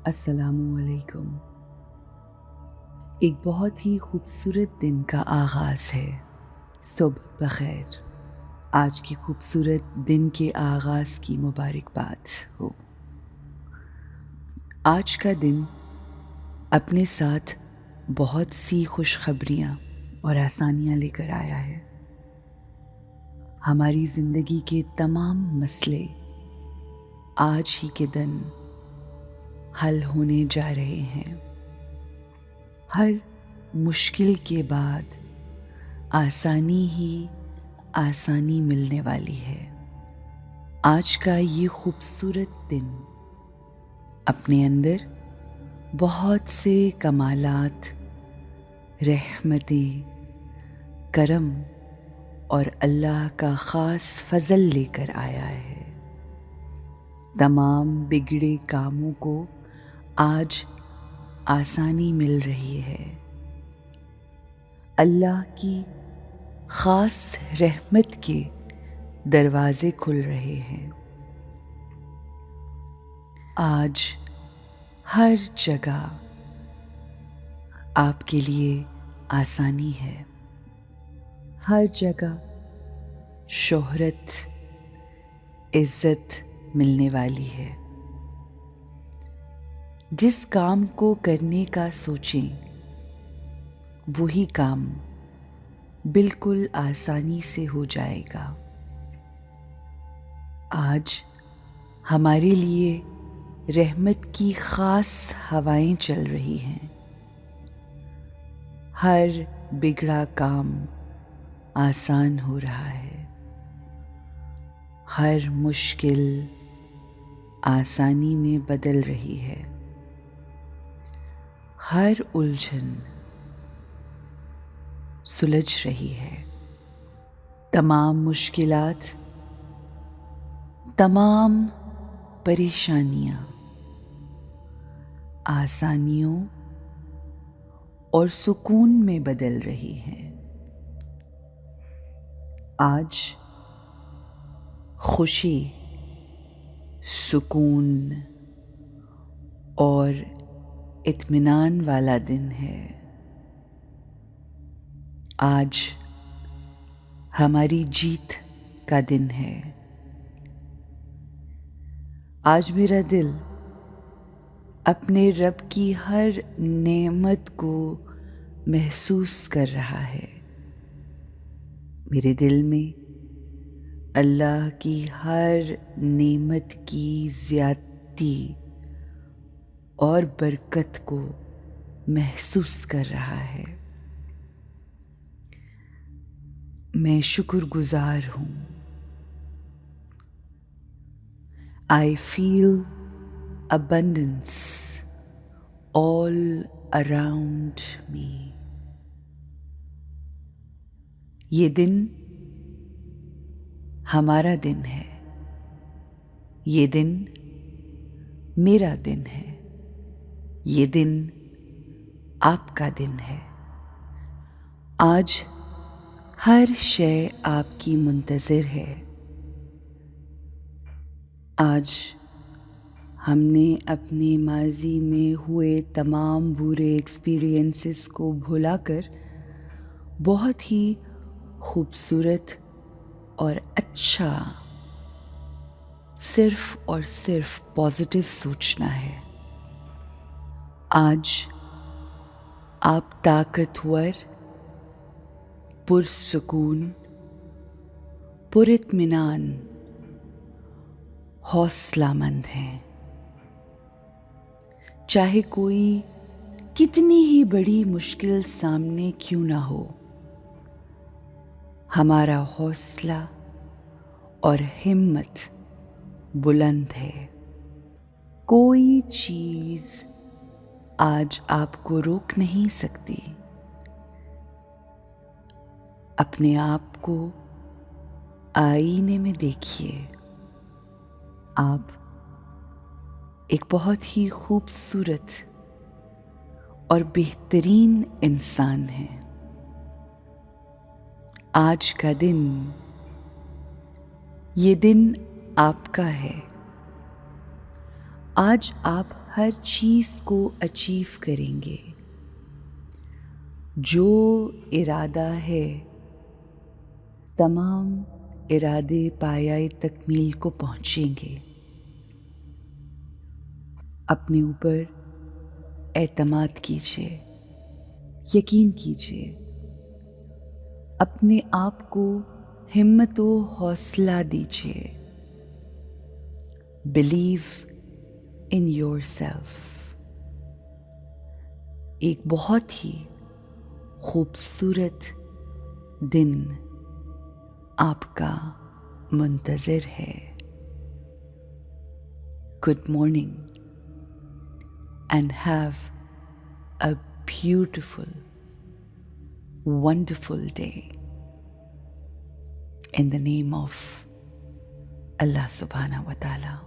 السلام علیکم۔ ایک بہت ہی خوبصورت دن کا آغاز ہے۔ صبح بخیر۔ آج کی خوبصورت دن کے آغاز کی مبارکباد ہو۔ آج کا دن اپنے ساتھ بہت سی خوشخبریاں اور آسانیاں لے کر آیا ہے۔ ہماری زندگی کے تمام مسئلے آج ہی کے دن حل ہونے جا رہے ہیں۔ ہر مشکل کے بعد آسانی ہی آسانی ملنے والی ہے۔ آج کا یہ خوبصورت دن اپنے اندر بہت سے کمالات، رحمتیں، کرم اور اللہ کا خاص فضل لے کر آیا ہے۔ تمام بگڑے کاموں کو آج آسانی مل رہی ہے۔ اللہ کی خاص رحمت کے دروازے کھل رہے ہیں۔ آج ہر جگہ آپ کے لیے آسانی ہے۔ ہر جگہ شہرت، عزت ملنے والی ہے۔ جس کام کو کرنے کا سوچیں وہی کام بالکل آسانی سے ہو جائے گا۔ آج ہمارے لیے رحمت کی خاص ہوائیں چل رہی ہیں۔ ہر بگڑا کام آسان ہو رہا ہے۔ ہر مشکل آسانی میں بدل رہی ہے۔ ہر الجھن سلجھ رہی ہے۔ تمام مشکلات، تمام پریشانیاں آسانیوں اور سکون میں بدل رہی ہیں۔ آج خوشی، سکون اور اطمینان والا دن ہے۔ آج ہماری جیت کا دن ہے۔ آج میرا دل اپنے رب کی ہر نعمت کو محسوس کر رہا ہے۔ میرے دل میں اللہ کی ہر نعمت کی زیادتی اور برکت کو محسوس کر رہا ہے۔ میں شکر گزار ہوں۔ I feel abundance all around me۔ یہ دن ہمارا دن ہے۔ یہ دن میرا دن ہے۔ یہ دن آپ کا دن ہے۔ آج ہر شے آپ کی منتظر ہے۔ آج ہم نے اپنے ماضی میں ہوئے تمام برے ایکسپیرینسز کو بھلا کر بہت ہی خوبصورت اور اچھا صرف اور صرف پازیٹیو سوچنا ہے۔ آج آپ طاقتور، پرسکون، پر اطمینان، حوصلہ مند ہیں۔ چاہے کوئی کتنی ہی بڑی مشکل سامنے کیوں نہ ہو، ہمارا حوصلہ اور ہمت بلند ہے۔ کوئی چیز آج آپ کو روک نہیں سکتی۔ اپنے آپ کو آئینے میں دیکھیے۔ آپ ایک بہت ہی خوبصورت اور بہترین انسان ہیں۔ آج کا دن، یہ دن آپ کا ہے۔ آج آپ ہر چیز کو اچیو کریں گے. جو ارادہ ہے تمام ارادے پایۂ تکمیل کو پہنچیں گے. اپنے اوپر اعتماد کیجیے، یقین کیجیے، اپنے آپ کو ہمت و حوصلہ دیجیے. Believe in your self. ایک بہت ہی خوبصورت دن آپ کا منتظر ہے. Good morning and have a beautiful, wonderful day in the name of Allah subhanahu wa ta'ala.